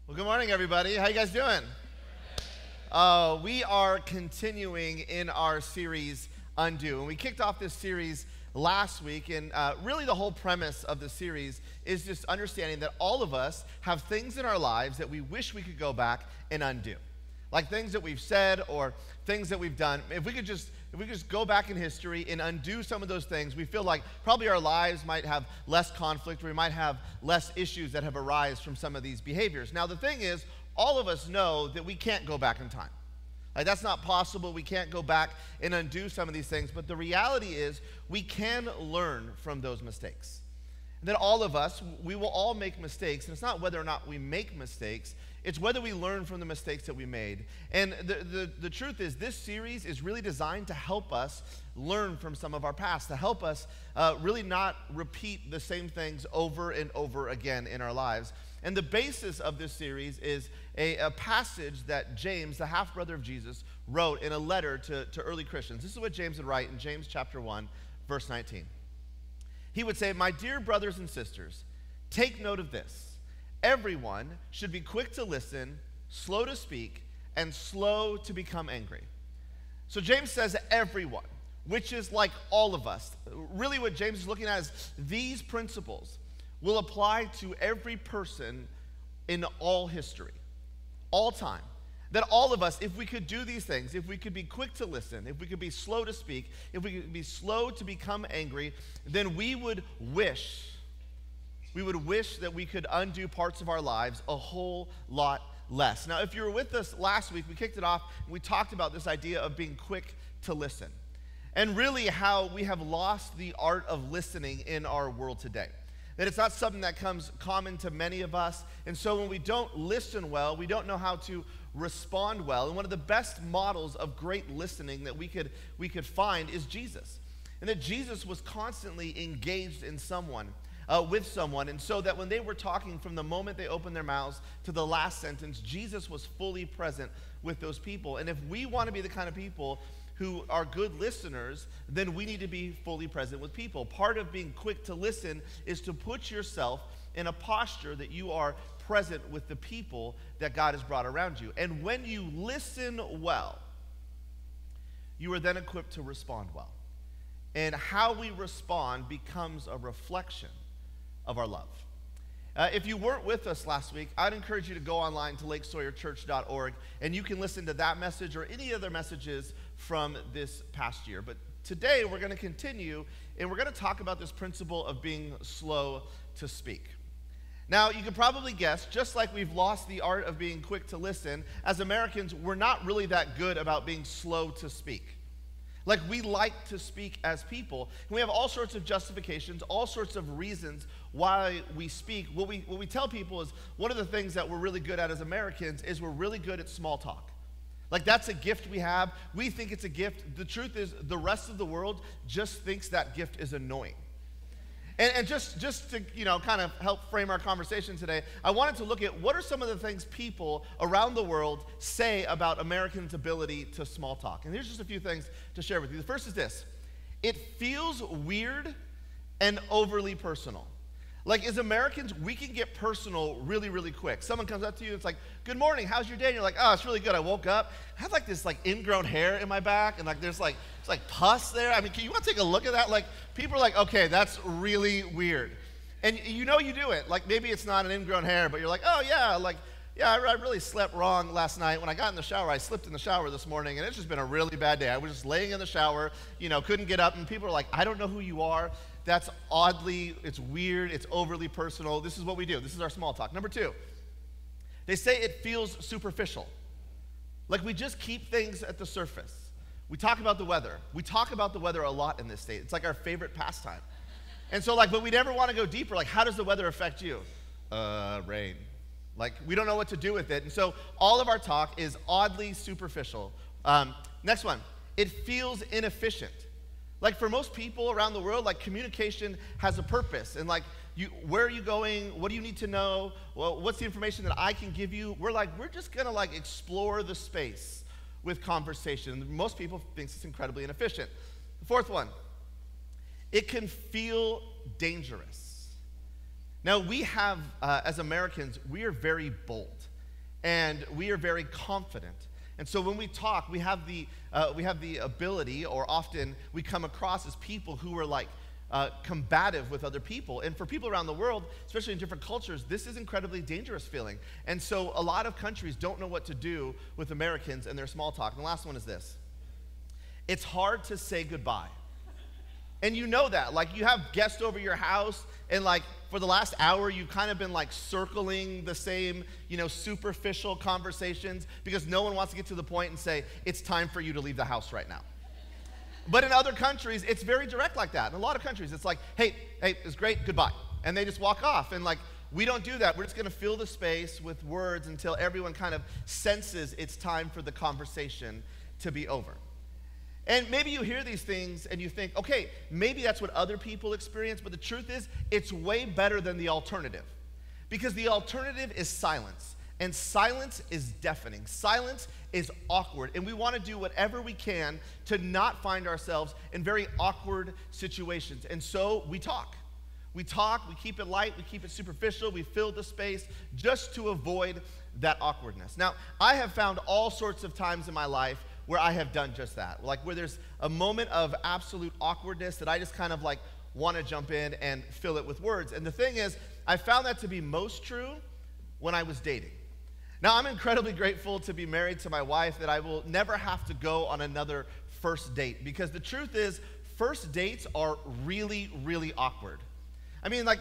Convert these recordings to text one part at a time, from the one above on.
Well, good morning, everybody. How you guys doing? We are continuing in our series, Undo. And we kicked off this series last week, and really the whole premise of the series is just understanding that all of us have things in our lives that we wish we could go back and undo. Like things that we've said or things that we've done. If we could just go back in history and undo some of those things, we feel like probably our lives might have less conflict, or we might have less issues that have arisen from some of these behaviors. Now, the thing is, all of us know that we can't go back in time. Like, that's not possible. We can't go back and undo some of these things. But the reality is, we can learn from those mistakes. And that all of us, we will all make mistakes. And it's not whether or not we make mistakes, it's whether we learn from the mistakes that we made. And the truth is, this series is really designed to help us learn from some of our past, to help us really not repeat the same things over and over again in our lives. And the basis of this series is a passage that James, the half-brother of Jesus, wrote in a letter to early Christians. This is what James would write in James chapter 1, verse 19. He would say, "My dear brothers and sisters, take note of this. Everyone should be quick to listen, slow to speak, and slow to become angry." So James says everyone, which is like all of us. Really what James is looking at is these principles will apply to every person in all history, all time. That all of us, if we could do these things, if we could be quick to listen, if we could be slow to speak, if we could be slow to become angry, then we would wish that we could undo parts of our lives a whole lot less. Now, if you were with us last week, we kicked it off, and we talked about this idea of being quick to listen. And really how we have lost the art of listening in our world today. That it's not something that comes common to many of us. And so when we don't listen well, we don't know how to respond well. And one of the best models of great listening that we could find is Jesus. And that Jesus was constantly engaged in with someone. And so that when they were talking, from the moment they opened their mouths to the last sentence, Jesus was fully present with those people. And if we want to be the kind of people who are good listeners, then we need to be fully present with people. Part of being quick to listen is to put yourself in a posture that you are present with the people that God has brought around you. And when you listen well, you are then equipped to respond well. And how we respond becomes a reflection of our love. If you weren't with us last week, I'd encourage you to go online to lakesawyerchurch.org, and you can listen to that message or any other messages from this past year. But today we're going to continue, and we're going to talk about this principle of being slow to speak. Now, you can probably guess, just like we've lost the art of being quick to listen, as Americans, we're not really that good about being slow to speak. Like, we like to speak as people. And we have all sorts of justifications, all sorts of reasons why we speak. What we tell people is one of the things that we're really good at as Americans is we're really good at small talk. Like, that's a gift we have. We think it's a gift. The truth is, the rest of the world just thinks that gift is annoying. And just to, kind of help frame our conversation today, I wanted to look at what are some of the things people around the world say about Americans' ability to small talk. And here's just a few things to share with you. The first is this: it feels weird and overly personal. Like, as Americans, we can get personal really, really quick. Someone comes up to you and it's like, "Good morning, how's your day?" And you're like, "Oh, it's really good. I woke up. I have this ingrown hair in my back, and there's it's pus there. I mean, you want to take a look at that?" Like, people are like, "Okay, that's really weird." And you do it. Like, maybe it's not an ingrown hair, but you're like, "Oh yeah, I really slept wrong last night. When I got in the shower, I slipped in the shower this morning, and it's just been a really bad day. I was just laying in the shower, couldn't get up." And people are like, "I don't know who you are. That's it's weird, it's overly personal." This is what we do. This is our small talk. Number two, they say it feels superficial. Like, we just keep things at the surface. We talk about the weather. We talk about the weather a lot in this state. It's like our favorite pastime. And so, but we never want to go deeper. Like, how does the weather affect you? Rain. Like, we don't know what to do with it. And so all of our talk is oddly superficial. Next one, it feels inefficient. Like, for most people around the world, communication has a purpose. And where are you going? What do you need to know? Well, what's the information that I can give you? We're just going to explore the space with conversation. Most people think it's incredibly inefficient. The fourth one, it can feel dangerous. Now, we have, as Americans, we are very bold. and we are very confident. And so when we talk, we have the ability, or often we come across as people who are like combative with other people. And for people around the world, especially in different cultures, this is incredibly dangerous feeling. And so a lot of countries don't know what to do with Americans and their small talk. And the last one is this. It's hard to say goodbye. And you know that. Like, you have guests over your house, and like for the last hour, you've kind of been like circling the same, superficial conversations because no one wants to get to the point and say, it's time for you to leave the house right now. But in other countries, it's very direct like that. In a lot of countries, it's like, hey, it's great, goodbye. And they just walk off. And like, we don't do that. We're just going to fill the space with words until everyone kind of senses it's time for the conversation to be over. And maybe you hear these things and you think, okay, maybe that's what other people experience, but the truth is, it's way better than the alternative. Because the alternative is silence. And silence is deafening. Silence is awkward. And we want to do whatever we can to not find ourselves in very awkward situations. And so we talk. We talk, we keep it light, we keep it superficial, we fill the space just to avoid that awkwardness. Now, I have found all sorts of times in my life where I have done just that. Like where there's a moment of absolute awkwardness that I just kind of like want to jump in and fill it with words. And the thing is, I found that to be most true when I was dating. Now, I'm incredibly grateful to be married to my wife, that I will never have to go on another first date, because the truth is, first dates are really, really awkward. I mean, like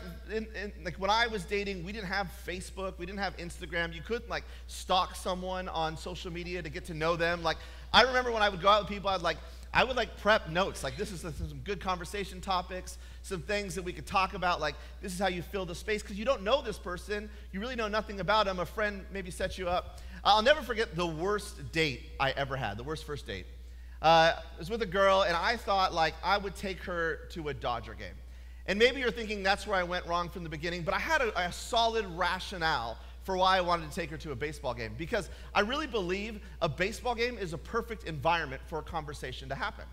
when I was dating, we didn't have Facebook, we didn't have Instagram. You couldn't like stalk someone on social media to get to know them. Like, I remember when I would go out with people, I would prep notes. Like, this is some good conversation topics, some things that we could talk about. Like, this is how you fill the space, because you don't know this person. You really know nothing about them. A friend maybe set you up. I'll never forget the worst date I ever had, the worst first date. It was with a girl, and I thought like I would take her to a Dodger game. And maybe you're thinking that's where I went wrong from the beginning, but I had a solid rationale for why I wanted to take her to a baseball game, because I really believe a baseball game is a perfect environment for a conversation to happen.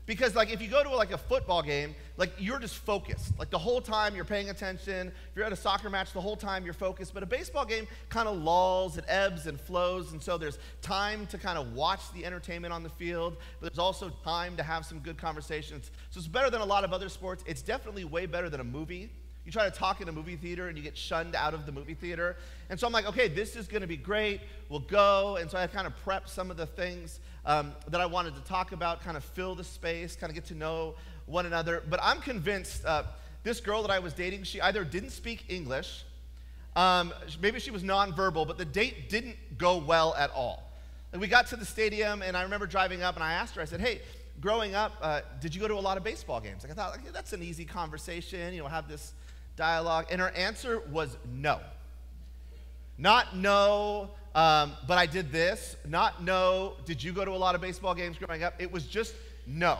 Because like if you go to like a football game, like you're just focused. Like the whole time you're paying attention. If you're at a soccer match, the whole time you're focused. But a baseball game kind of lulls, it ebbs and flows, and so there's time to kind of watch the entertainment on the field, but there's also time to have some good conversations. So it's better than a lot of other sports. It's definitely way better than a movie. You try to talk in a movie theater and you get shunned out of the movie theater. And so I'm like, okay, this is going to be great. We'll go. And so I kind of prepped some of the things that I wanted to talk about, kind of fill the space, kind of get to know one another. But I'm convinced this girl that I was dating, she either didn't speak English, maybe she was nonverbal, but the date didn't go well at all. And we got to the stadium, and I remember driving up, and I asked her, I said, hey, growing up, did you go to a lot of baseball games? Like I thought, like, that's an easy conversation, have this dialogue. And her answer was no. Not no, but I did this. Not no, did you go to a lot of baseball games growing up? It was just no.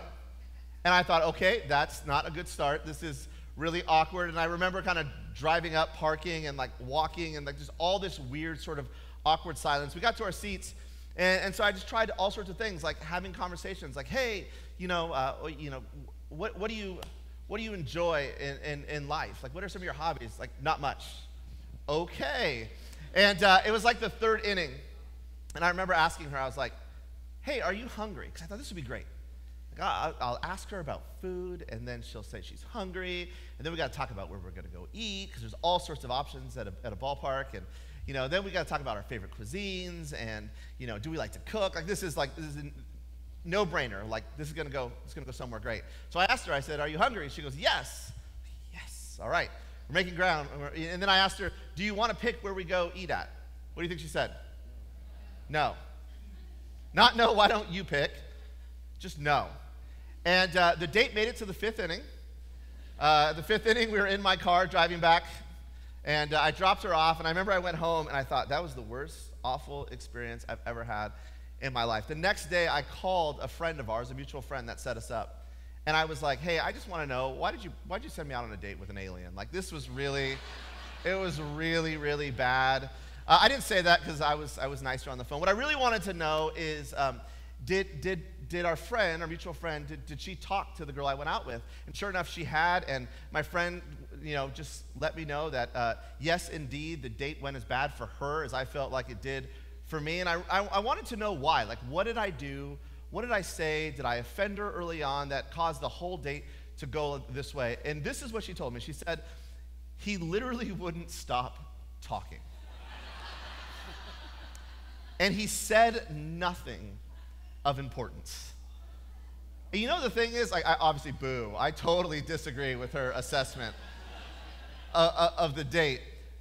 And I thought, okay, that's not a good start. This is really awkward. And I remember kind of driving up, parking, and like walking, and like just all this weird sort of awkward silence. We got to our seats, and so I just tried all sorts of things, like having conversations, like, hey, what do you enjoy in life? Like, what are some of your hobbies? Like, not much. Okay. And it was like the third inning, and I remember asking her, I was like, hey, are you hungry? Because I thought this would be great. Like, I'll ask her about food, and then she'll say she's hungry, and then we got to talk about where we're going to go eat, because there's all sorts of options at a ballpark, and then we got to talk about our favorite cuisines, and do we like to cook? Like this is a no-brainer. Like this is gonna go somewhere great. So I asked her, I said, are you hungry? She goes, yes. Yes. All right. We're making ground. And then I asked her, do you want to pick where we go eat at? What do you think she said? No. Not no, why don't you pick? Just no. And the date made it to the fifth inning. The fifth inning, we were in my car driving back, and I dropped her off, and I remember I went home, and I thought, that was the worst, awful experience I've ever had in my life. The next day, I called a friend of ours, a mutual friend that set us up, and I was like, hey, I just want to know, why'd you send me out on a date with an alien? Like, this was really, it was really, really bad. I didn't say that because I was nicer on the phone. What I really wanted to know is, did our friend, our mutual friend, did she talk to the girl I went out with? And sure enough, she had, and my friend just let me know that, yes, indeed, the date went as bad for her as I felt like it did for me. And I wanted to know why. Like, what did I do? What did I say? Did I offend her early on that caused the whole date to go this way? And this is what she told me. She said, he literally wouldn't stop talking. And he said nothing of importance. And you know, the thing is, I obviously, boo. I totally disagree with her assessment of the date.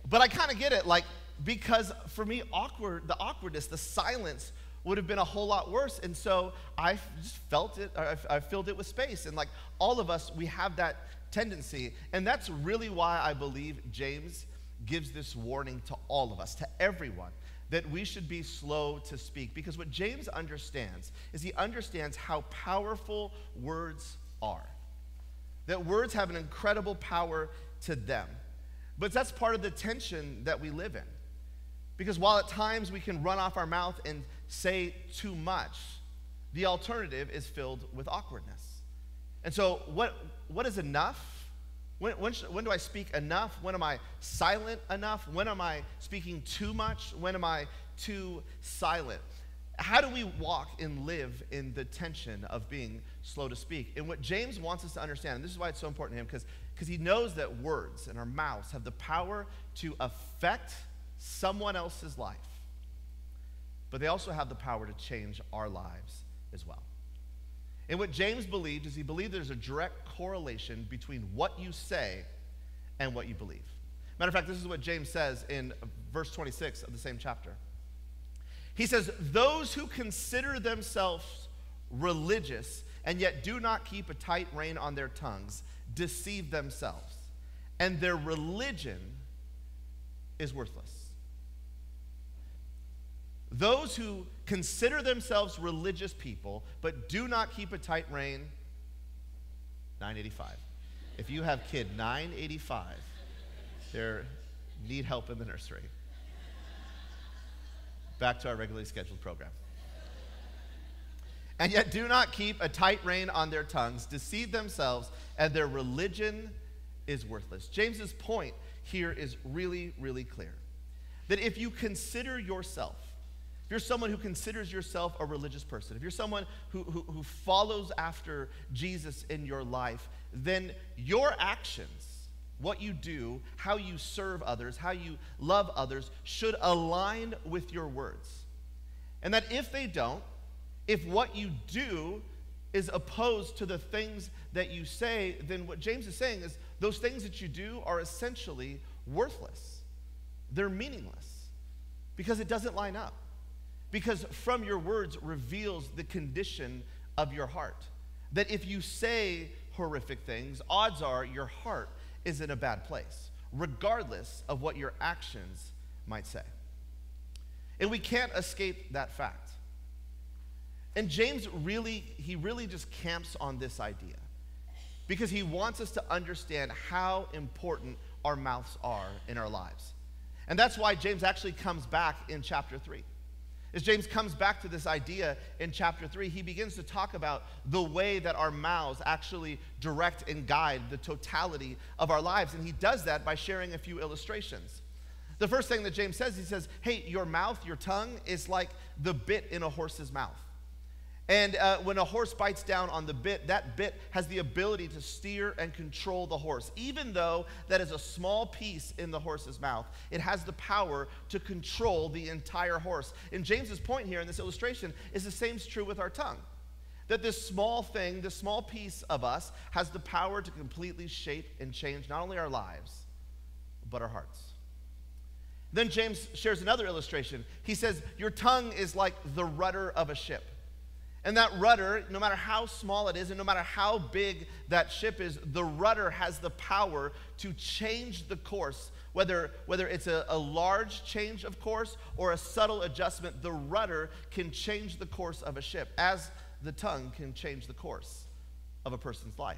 But I kind of get it, like, because for me, the awkwardness, the silence would have been a whole lot worse. And so I just felt it, I filled it with space. And like all of us, we have that tendency. And that's really why I believe James gives this warning to all of us, to everyone, that we should be slow to speak. Because what James understands is he understands how powerful words are. That words have an incredible power to them. But that's part of the tension that we live in. Because while at times we can run off our mouth and say too much, the alternative is filled with awkwardness. And so what is enough? When do I speak enough? When am I silent enough? When am I speaking too much? When am I too silent? How do we walk and live in the tension of being slow to speak? And what James wants us to understand, and this is why it's so important to him, because he knows that words and our mouths have the power to affect someone else's life, but they also have the power to change our lives as well. And what James believed is he believed there's a direct correlation between what you say and what you believe. Matter of fact, this is what James says in verse 26 of the same chapter. He says, those who consider themselves religious and yet do not keep a tight rein on their tongues deceive themselves, and their religion is worthless. Those who consider themselves religious people but do not keep a tight rein, 985. If you have kid 985, they need help in the nursery. Back to our regularly scheduled program. And yet do not keep a tight rein on their tongues, deceive themselves, and their religion is worthless. James's point here is really, really clear. That if you consider yourself, if you're someone who considers yourself a religious person, if you're someone who follows after Jesus in your life, then your actions, what you do, how you serve others, how you love others, should align with your words. And that if they don't, if what you do is opposed to the things that you say, then what James is saying is those things that you do are essentially worthless. They're meaningless because it doesn't line up. Because from your words reveals the condition of your heart. That if you say horrific things, odds are your heart is in a bad place, regardless of what your actions might say. And we can't escape that fact. And James really just camps on this idea because he wants us to understand how important our mouths are in our lives. And that's why James actually comes back in chapter 3. As James comes back to this idea in chapter 3, he begins to talk about the way that our mouths actually direct and guide the totality of our lives. And he does that by sharing a few illustrations. The first thing that James says, he says, hey, your mouth, your tongue is like the bit in a horse's mouth. And when a horse bites down on the bit, that bit has the ability to steer and control the horse. Even though that is a small piece in the horse's mouth, it has the power to control the entire horse. And James's point here in this illustration is the same is true with our tongue. That this small thing, this small piece of us, has the power to completely shape and change not only our lives, but our hearts. Then James shares another illustration. He says, your tongue is like the rudder of a ship. And that rudder, no matter how small it is and no matter how big that ship is, the rudder has the power to change the course. Whether it's a large change of course or a subtle adjustment, the rudder can change the course of a ship, as the tongue can change the course of a person's life.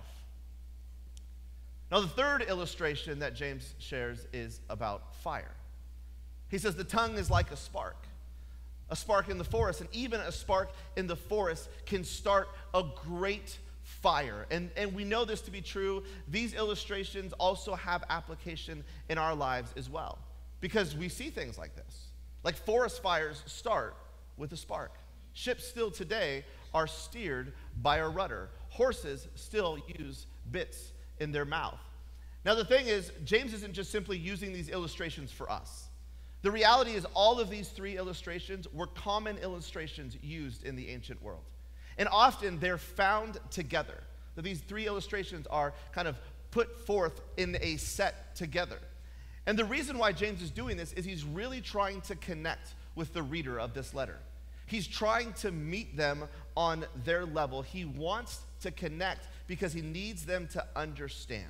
Now, the third illustration that James shares is about fire. He says the tongue is like a spark in the forest, and even a spark in the forest can start a great fire. And we know this to be true. These illustrations also have application in our lives as well, because we see things like this. Like forest fires start with a spark. Ships still today are steered by a rudder. Horses still use bits in their mouth. Now the thing is, James isn't just simply using these illustrations for us. The reality is all of these three illustrations were common illustrations used in the ancient world. And often they're found together. That these three illustrations are kind of put forth in a set together. And the reason why James is doing this is he's really trying to connect with the reader of this letter. He's trying to meet them on their level. He wants to connect because he needs them to understand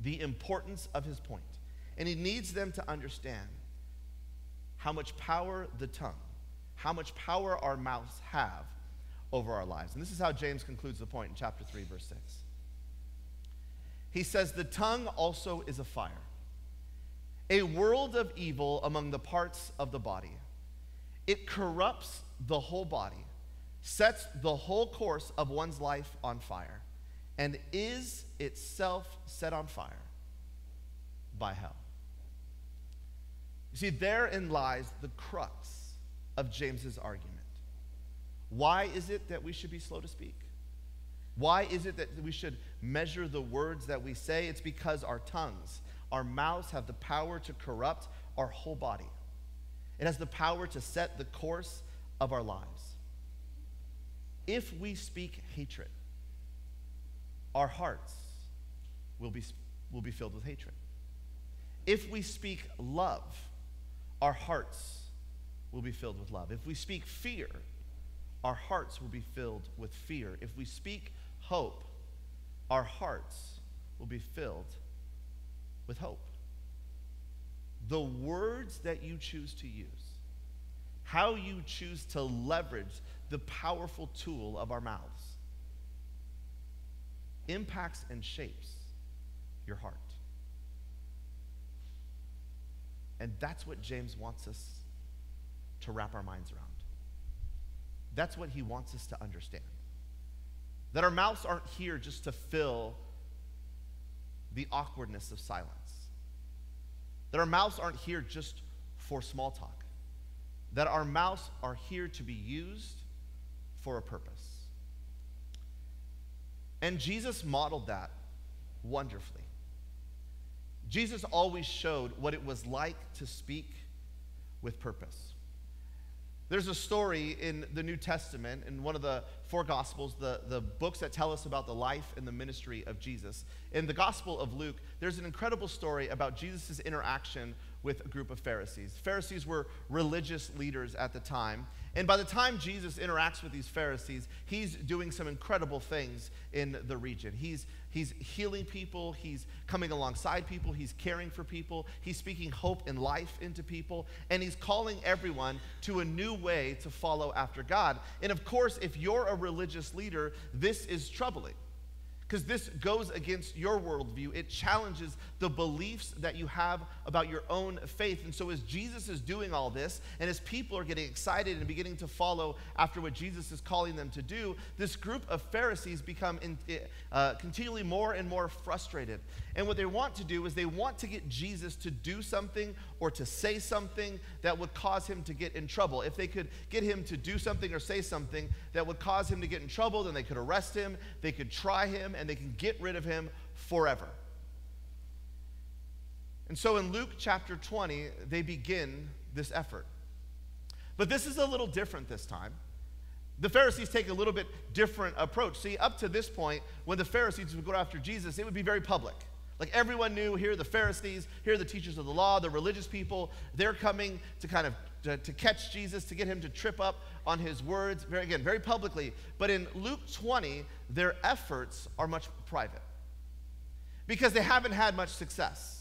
the importance of his point. And he needs them to understand how much power the tongue, how much power our mouths have over our lives. And this is how James concludes the point in chapter 3, verse 6. He says, the tongue also is a fire, a world of evil among the parts of the body. It corrupts the whole body, sets the whole course of one's life on fire, and is itself set on fire by hell. You see, therein lies the crux of James's argument. Why is it that we should be slow to speak? Why is it that we should measure the words that we say? It's because our tongues, our mouths have the power to corrupt our whole body. It has the power to set the course of our lives. If we speak hatred, our hearts will be filled with hatred. If we speak love, our hearts will be filled with love. If we speak fear, our hearts will be filled with fear. If we speak hope, our hearts will be filled with hope. The words that you choose to use, how you choose to leverage the powerful tool of our mouths, impacts and shapes your heart. And that's what James wants us to wrap our minds around. That's what he wants us to understand. That our mouths aren't here just to fill the awkwardness of silence. That our mouths aren't here just for small talk. That our mouths are here to be used for a purpose. And Jesus modeled that wonderfully. Jesus always showed what it was like to speak with purpose. There's a story in the New Testament, in one of the four Gospels, the books that tell us about the life and the ministry of Jesus. In the Gospel of Luke, there's an incredible story about Jesus' interaction with a group of Pharisees. Pharisees were religious leaders at the time. And by the time Jesus interacts with these Pharisees, he's doing some incredible things in the region. He's healing people. He's coming alongside people. He's caring for people. He's speaking hope and life into people. And he's calling everyone to a new way to follow after God. And of course, if you're a religious leader, this is troubling, because this goes against your worldview. It challenges the beliefs that you have about your own faith. And so as Jesus is doing all this, and as people are getting excited and beginning to follow after what Jesus is calling them to do, this group of Pharisees become continually more and more frustrated. And what they want to do is they want to get Jesus to do something or to say something that would cause him to get in trouble. If they could get him to do something or say something that would cause him to get in trouble, then they could arrest him, they could try him, and they can get rid of him forever. And so in Luke chapter 20, they begin this effort. But this is a little different this time. The Pharisees take a little bit different approach. See, up to this point, when the Pharisees would go after Jesus, it would be very public. Like everyone knew, here are the Pharisees, here are the teachers of the law, the religious people. They're coming to kind of to catch Jesus, to get him to trip up on his words, very publicly. But in Luke 20, their efforts are much private because they haven't had much success.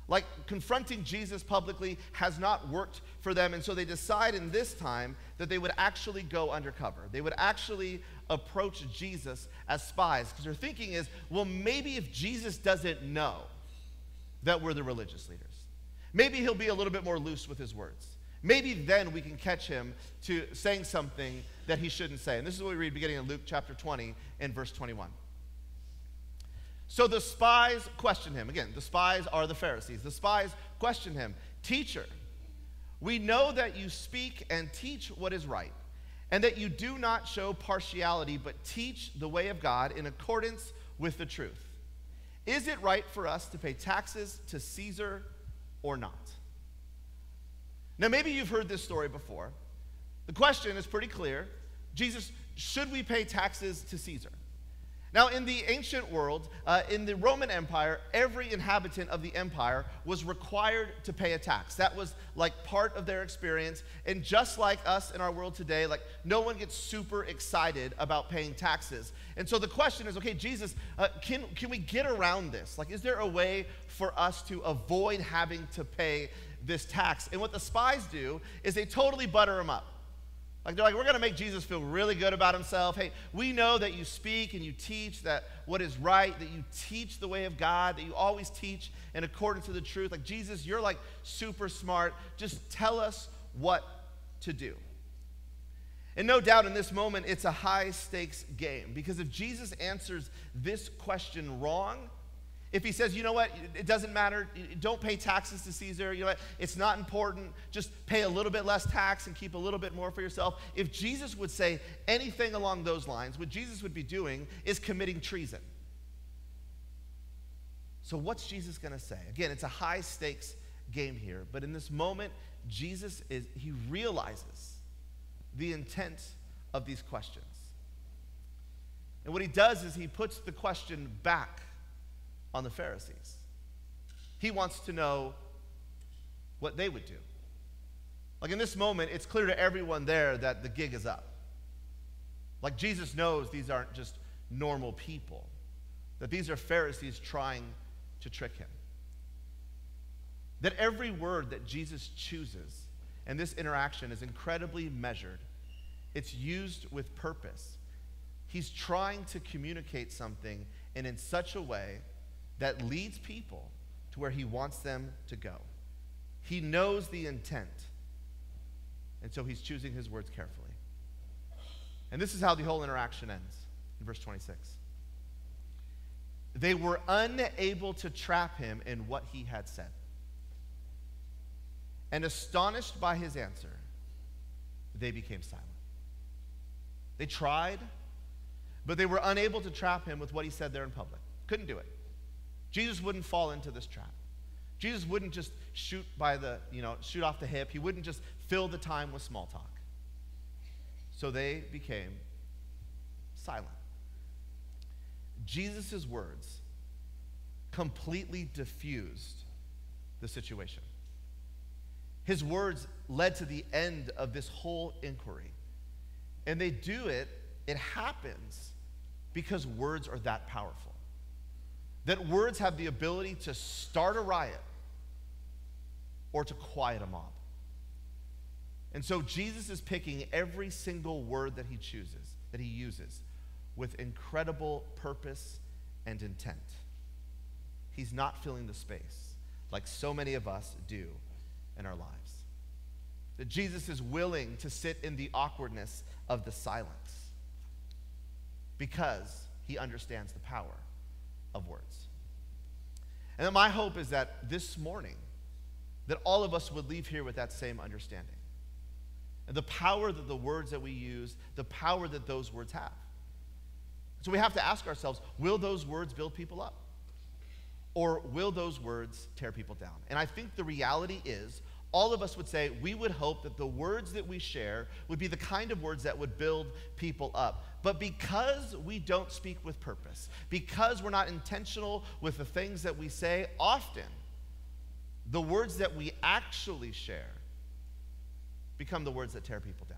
Like confronting Jesus publicly has not worked for them, and so they decide in this time that they would actually go undercover. They would actually approach Jesus as spies, because their thinking is, well, maybe if Jesus doesn't know that we're the religious leaders, maybe he'll be a little bit more loose with his words. Maybe then we can catch him to saying something that he shouldn't say. And this is what we read beginning in Luke chapter 20 and verse 21. So the spies questioned him. Again, the spies are the Pharisees. The spies questioned him. Teacher, we know that you speak and teach what is right, and that you do not show partiality, but teach the way of God in accordance with the truth. Is it right for us to pay taxes to Caesar or not? Now, maybe you've heard this story before. The question is pretty clear. Jesus, should we pay taxes to Caesar? Now, in the ancient world, in the Roman Empire, every inhabitant of the empire was required to pay a tax. That was like part of their experience. And just like us in our world today, like no one gets super excited about paying taxes. And so the question is, okay, Jesus, can we get around this? Like, is there a way for us to avoid having to pay this tax? And what the spies do is they totally butter him up. Like they're like, we're going to make Jesus feel really good about himself. Hey, we know that you speak and you teach that what is right, that you teach the way of God, that you always teach in accordance to the truth. Like, Jesus, you're like super smart. Just tell us what to do. And no doubt in this moment, it's a high stakes game, because if Jesus answers this question wrong, if he says, you know what, it doesn't matter, don't pay taxes to Caesar, you know what, it's not important, just pay a little bit less tax and keep a little bit more for yourself. If Jesus would say anything along those lines, what Jesus would be doing is committing treason. So what's Jesus going to say? Again, it's a high stakes game here, but in this moment, he realizes the intent of these questions. And what he does is he puts the question back on the Pharisees. He wants to know what they would do. Like in this moment, it's clear to everyone there that the gig is up. Like Jesus knows these aren't just normal people, that these are Pharisees trying to trick him. That every word that Jesus chooses in this interaction is incredibly measured. It's used with purpose. He's trying to communicate something, and in such a way that leads people to where he wants them to go. He knows the intent, and so he's choosing his words carefully. And this is how the whole interaction ends in verse 26. They were unable to trap him in what he had said. And astonished by his answer, they became silent. They tried, but they were unable to trap him with what he said there in public. Couldn't do it. Jesus wouldn't fall into this trap. Jesus wouldn't just shoot off the hip. He wouldn't just fill the time with small talk. So they became silent. Jesus' words completely diffused the situation. His words led to the end of this whole inquiry. And it happens because words are that powerful. That words have the ability to start a riot or to quiet a mob. And so Jesus is picking every single word that he uses with incredible purpose and intent. He's not filling the space like so many of us do in our lives. That Jesus is willing to sit in the awkwardness of the silence because he understands the power of words. And then my hope is that this morning, that all of us would leave here with that same understanding. And the power that the words that we use, the power that those words have. So we have to ask ourselves, will those words build people up? Or will those words tear people down? And I think the reality is, all of us would say we would hope that the words that we share would be the kind of words that would build people up. But because we don't speak with purpose, because we're not intentional with the things that we say, often the words that we actually share become the words that tear people down.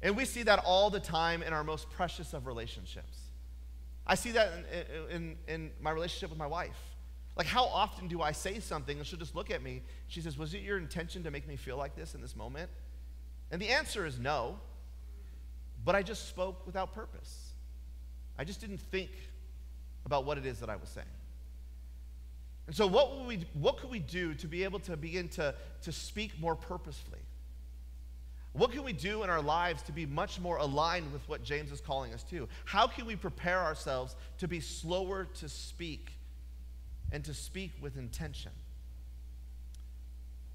And we see that all the time in our most precious of relationships. I see that in my relationship with my wife. Like, how often do I say something and she'll just look at me? She says, was it your intention to make me feel like this in this moment? And the answer is no, but I just spoke without purpose. I just didn't think about what it is that I was saying. And so what could we do to be able to begin to speak more purposefully? What can we do in our lives to be much more aligned with what James is calling us to? How can we prepare ourselves to be slower to speak and to speak with intention?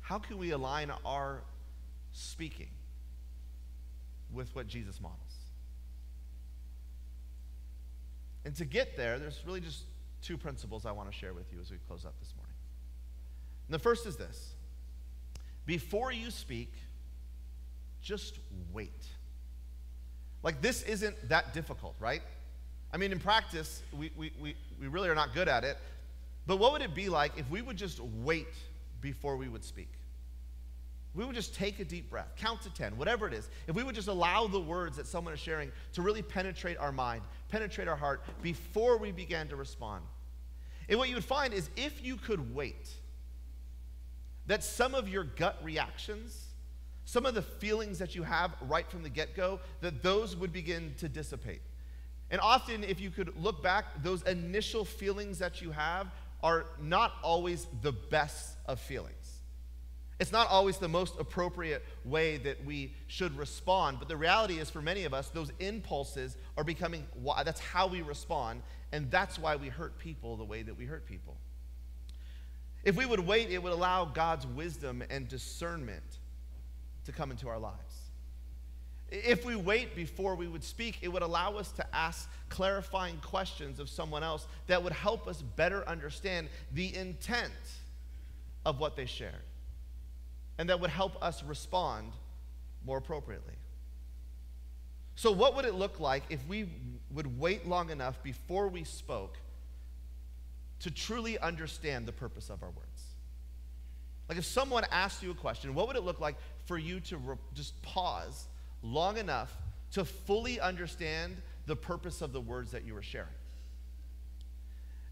How can we align our speaking with what Jesus models? And to get there, there's really just two principles I want to share with you as we close up this morning. And the first is this: before you speak, just wait. Like, this isn't that difficult, right? I mean, in practice, we really are not good at it. But what would it be like if we would just wait before we would speak? We would just take a deep breath, count to 10, whatever it is. If we would just allow the words that someone is sharing to really penetrate our mind, penetrate our heart before we began to respond. And what you would find is, if you could wait, that some of your gut reactions, some of the feelings that you have right from the get-go, that those would begin to dissipate. And often, if you could look back, those initial feelings that you have are not always the best of feelings. It's not always the most appropriate way that we should respond, but the reality is, for many of us, those impulses are becoming, that's how we respond, and that's why we hurt people the way that we hurt people. If we would wait, it would allow God's wisdom and discernment to come into our lives. If we wait before we would speak, it would allow us to ask clarifying questions of someone else that would help us better understand the intent of what they shared, and that would help us respond more appropriately. So what would it look like if we would wait long enough before we spoke to truly understand the purpose of our words? Like, if someone asked you a question, what would it look like for you to just pause long enough to fully understand the purpose of the words that you were sharing?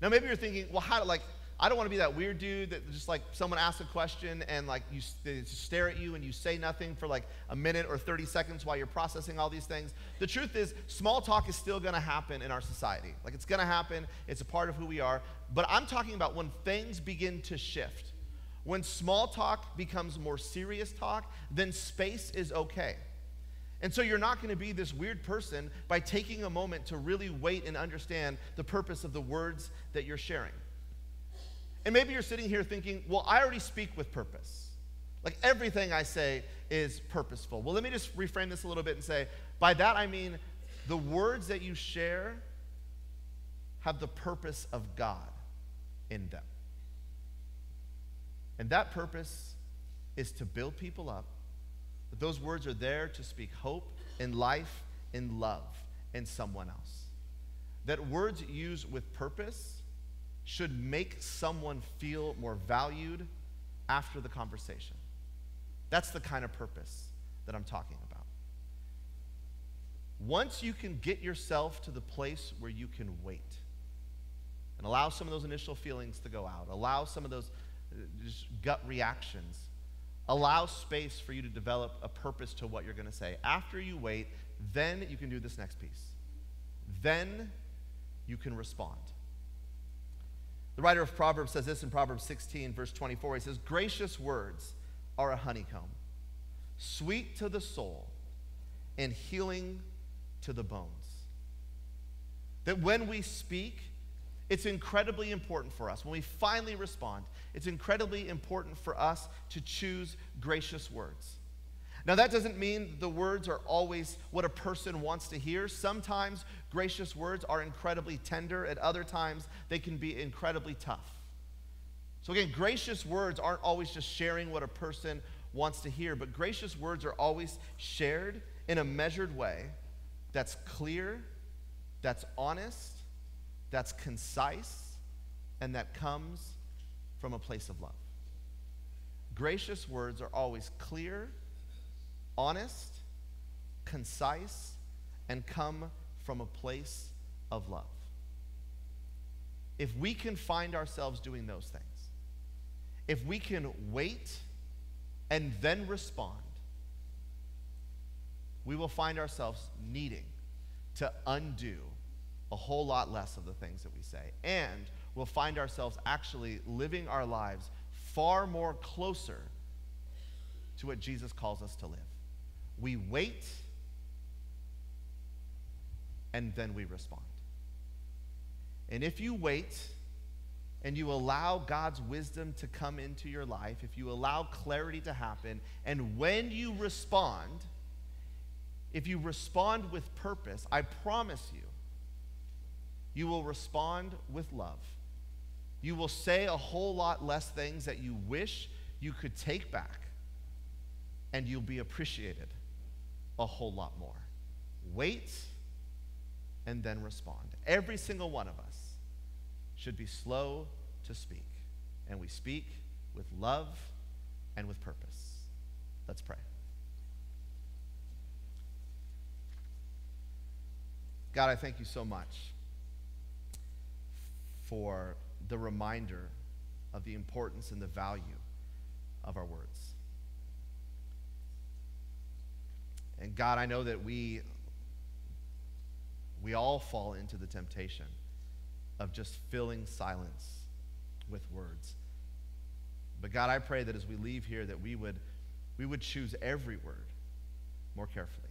Now, maybe you're thinking, well, I don't want to be that weird dude that just, like, someone asks a question and, like, they just stare at you and you say nothing for like a minute or 30 seconds while you're processing all these things. The truth is, small talk is still going to happen in our society. Like, it's going to happen. It's a part of who we are. But I'm talking about when things begin to shift. When small talk becomes more serious talk, then space is okay. And so you're not going to be this weird person by taking a moment to really wait and understand the purpose of the words that you're sharing. And maybe you're sitting here thinking, well, I already speak with purpose. Like, everything I say is purposeful. Well, let me just reframe this a little bit and say, by that I mean the words that you share have the purpose of God in them. And that purpose is to build people up. But those words are there to speak hope and life and love in someone else. That words used with purpose should make someone feel more valued after the conversation. That's the kind of purpose that I'm talking about. Once you can get yourself to the place where you can wait and allow some of those initial feelings to go out, allow some of those just gut reactions, allow space for you to develop a purpose to what you're going to say. After you wait, then you can do this next piece. Then you can respond. The writer of Proverbs says this in Proverbs 16, verse 24. He says, "Gracious words are a honeycomb, sweet to the soul and healing to the bones." That when we speak, it's incredibly important for us. When we finally respond, it's incredibly important for us to choose gracious words. Now, that doesn't mean the words are always what a person wants to hear. Sometimes gracious words are incredibly tender. At other times, they can be incredibly tough. So again, gracious words aren't always just sharing what a person wants to hear, but gracious words are always shared in a measured way that's clear, that's honest, that's concise, and that comes from a place of love. Gracious words are always clear, honest, concise, and come from a place of love. If we can find ourselves doing those things, if we can wait and then respond, we will find ourselves needing to undo a whole lot less of the things that we say. And we'll find ourselves actually living our lives far more closer to what Jesus calls us to live. We wait, and then we respond. And if you wait and you allow God's wisdom to come into your life, if you allow clarity to happen, and when you respond, if you respond with purpose, I promise you, you will respond with love. You will say a whole lot less things that you wish you could take back, and you'll be appreciated a whole lot more. Wait and then respond. Every single one of us should be slow to speak, and we speak with love and with purpose. Let's pray. God, I thank you so much for the reminder of the importance and the value of our words. And God, I know that we all fall into the temptation of just filling silence with words. But God, I pray that as we leave here that we would choose every word more carefully.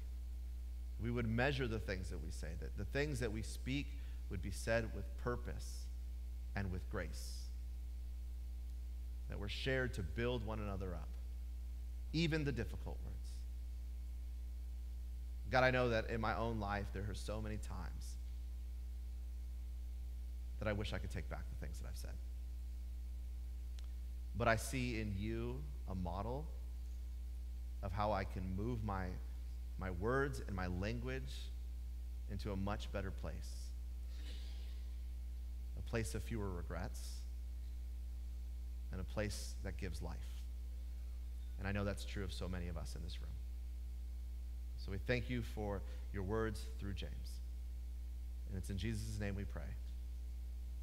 We would measure the things that we say, that the things that we speak would be said with purpose and with grace. That we're shared to build one another up, even the difficult words. God, I know that in my own life there are so many times that I wish I could take back the things that I've said. But I see in you a model of how I can move my words and my language into a much better place. A place of fewer regrets, and a place that gives life. And I know that's true of so many of us in this room. So we thank you for your words through James. And it's in Jesus' name we pray.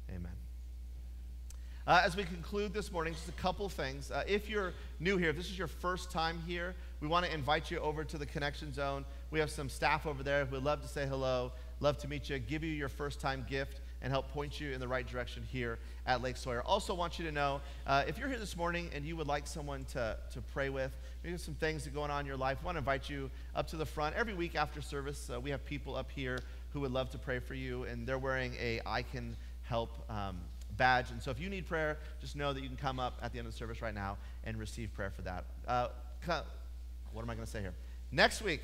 Amen. As we conclude this morning, just a couple things. If you're new here, if this is your first time here, we want to invite you over to the Connection Zone. We have some staff over there who would love to say hello, love to meet you, give you your first-time gift, and help point you in the right direction here at Lake Sawyer. Also want you to know, if you're here this morning and you would like someone to pray with, maybe some things that are going on in your life, we want to invite you up to the front. Every week after service, we have people up here who would love to pray for you, and they're wearing a I Can Help badge. And so if you need prayer, just know that you can come up at the end of the service right now and receive prayer for that. What am I going to say here? Next week,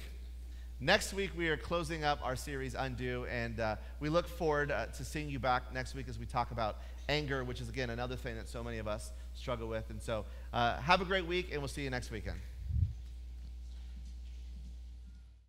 we are closing up our series, Undo, and we look forward to seeing you back next week as we talk about anger, which is, again, another thing that so many of us struggle with. And so have a great week, and we'll see you next weekend.